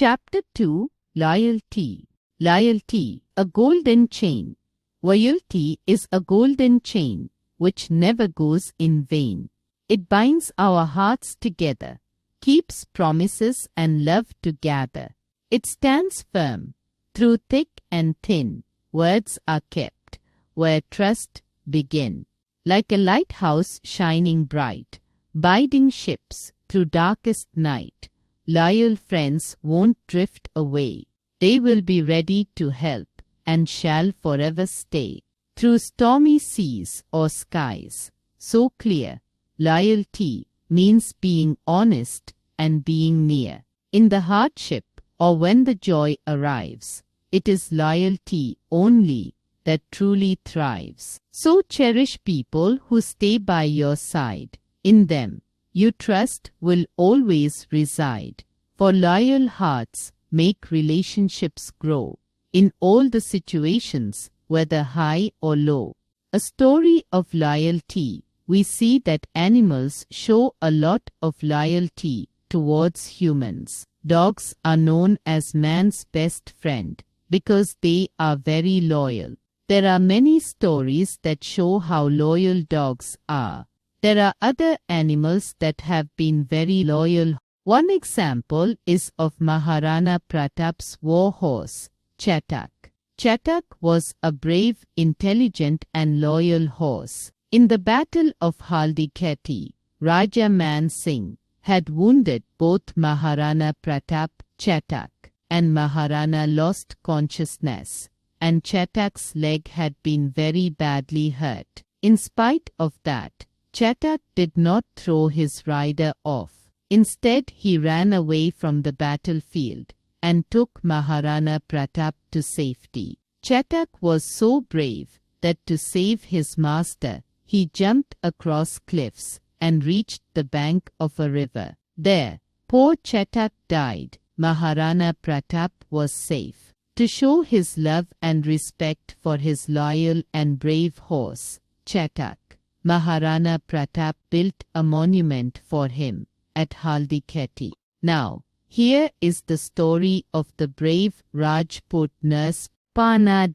Chapter 2, Loyalty. Loyalty, a golden chain. Loyalty is a golden chain which never goes in vain. It binds our hearts together, keeps promises and love to gather. It stands firm through thick and thin. Words are kept where trust begin. Like a lighthouse shining bright, biding ships through darkest night. Loyal friends won't drift away. They will be ready to help and shall forever stay. Through stormy seas or skies so clear, loyalty means being honest and being near. In the hardship or when the joy arrives, it is loyalty only that truly thrives. So cherish people who stay by your side. In them, you trust will always reside. For loyal hearts make relationships grow in all the situations, whether high or low. A story of loyalty. We see that animals show a lot of loyalty towards humans. Dogs are known as man's best friend because they are very loyal. There are many stories that show how loyal dogs are. There are other animals that have been very loyal. One example is of Maharana Pratap's war horse, Chetak. Chetak was a brave, intelligent and loyal horse. In the battle of Haldighati, Raja Man Singh had wounded both Maharana Pratap, Chetak, and Maharana lost consciousness, and Chetak's leg had been very badly hurt. In spite of that, Chetak did not throw his rider off. Instead, he ran away from the battlefield and took Maharana Pratap to safety. Chetak was so brave that to save his master, he jumped across cliffs and reached the bank of a river. There, poor Chetak died. Maharana Pratap was safe. To show his love and respect for his loyal and brave horse, Chetak, Maharana Pratap built a monument for him at Haldighati. Now, here is the story of the brave Rajput nurse Panna.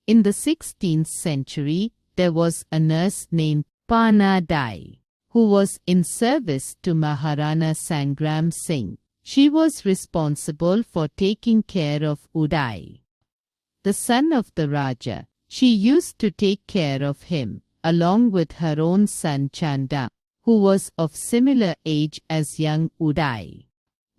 In the 16th century, there was a nurse named Panna who was in service to Maharana Sangram Singh. She was responsible for taking care of Uday, the son of the Raja. She used to take care of him, along with her own son Chanda, who was of similar age as young Uday.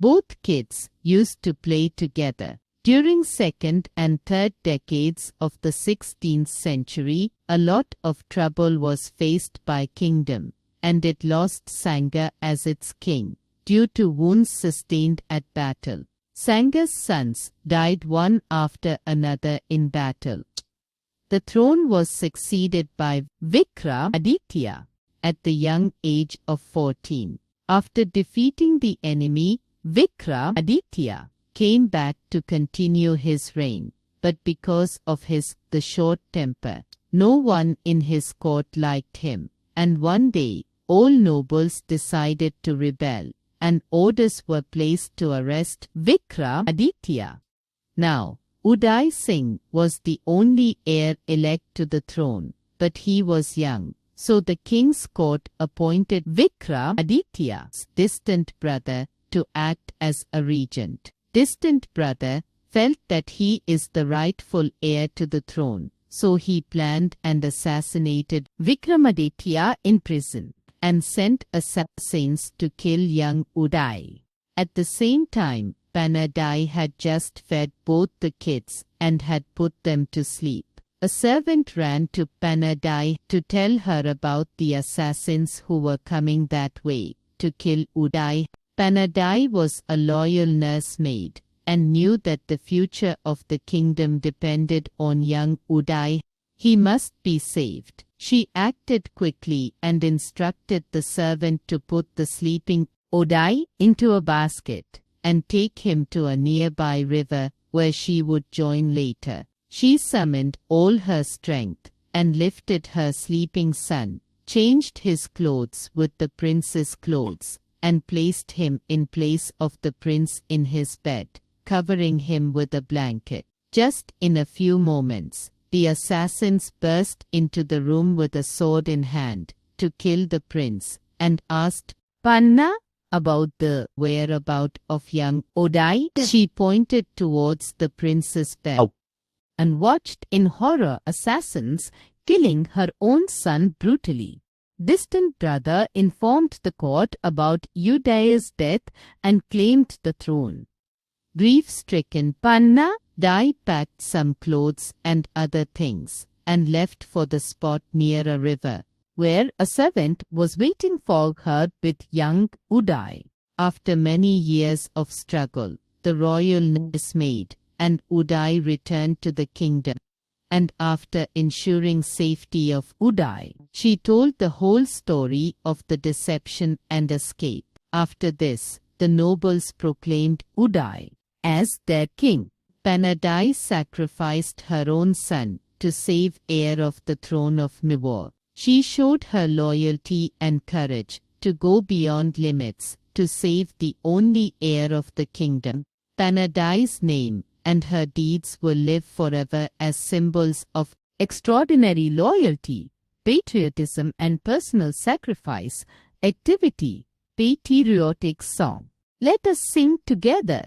Both kids used to play together. During second and third decades of the 16th century, a lot of trouble was faced by kingdom, and it lost Sanga as its king due to wounds sustained at battle. Sanga's sons died one after another in battle. The throne was succeeded by Vikramaditya at the young age of 14. After defeating the enemy, Vikramaditya came back to continue his reign, but because of the short temper, no one in his court liked him, and one day all nobles decided to rebel, and orders were placed to arrest Vikramaditya. Now, Uday Singh was the only heir elect to the throne, but he was young, so the king's court appointed Vikramaditya's distant brother to act as a regent. Distant brother felt that he is the rightful heir to the throne, so he planned and assassinated Vikramaditya in prison and sent assassins to kill young Uday. At the same time, Panna had just fed both the kids and had put them to sleep. A servant ran to Panna to tell her about the assassins who were coming that way to kill Uday. Panna was a loyal nursemaid and knew that the future of the kingdom depended on young Uday. He must be saved. She acted quickly and instructed the servant to put the sleeping Uday into a basket and take him to a nearby river where she would join later. She summoned all her strength and lifted her sleeping son, changed his clothes with the prince's clothes, and placed him in place of the prince in his bed, covering him with a blanket. Just in a few moments, the assassins burst into the room with a sword in hand to kill the prince, and asked Panna about the whereabouts of young Uday. She pointed towards the prince's bed and watched in horror assassins killing her own son brutally. Distant brother informed the court about Uday's death and claimed the throne. Grief-stricken Panna packed some clothes and other things and left for the spot near a river, where a servant was waiting for her with young Uday. After many years of struggle, the royal is made, and Uday returned to the kingdom. And after ensuring safety of Uday, she told the whole story of the deception and escape. After this, the nobles proclaimed Uday as their king. Panna sacrificed her own son to save heir of the throne of Mewar. She showed her loyalty and courage to go beyond limits to save the only heir of the kingdom. Panna's name and her deeds will live forever as symbols of extraordinary loyalty, patriotism and personal sacrifice. Activity, Patriotic song. Let us sing together.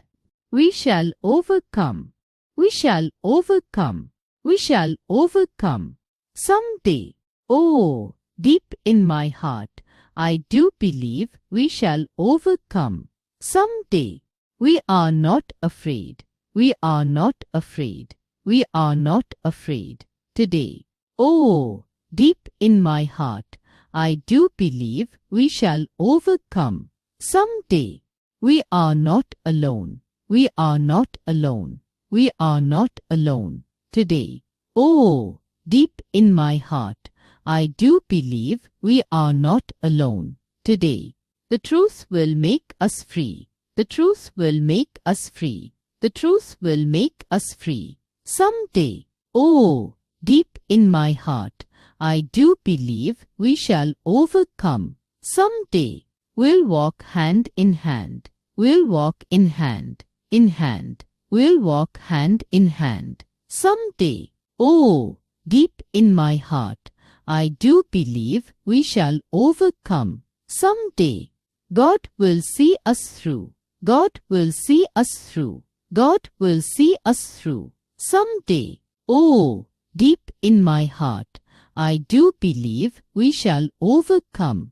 We shall overcome. We shall overcome. We shall overcome. Someday. Oh, deep in my heart, I do believe we shall overcome. Someday. We are not afraid. We are not afraid. We are not afraid. Today. Oh, deep in my heart, I do believe we shall overcome. Someday. We are not alone. We are not alone. We are not alone. Today. Oh, deep in my heart, I do believe we are not alone. Today. The truth will make us free. The truth will make us free. The truth will make us free. Someday. Oh, deep in my heart, I do believe we shall overcome. Someday. We'll walk hand in hand. We'll walk in hand. In hand. We'll walk hand in hand. Someday. Oh, deep in my heart, I do believe we shall overcome. Someday. God will see us through. God will see us through. God will see us through. Someday. Oh, deep in my heart, I do believe we shall overcome.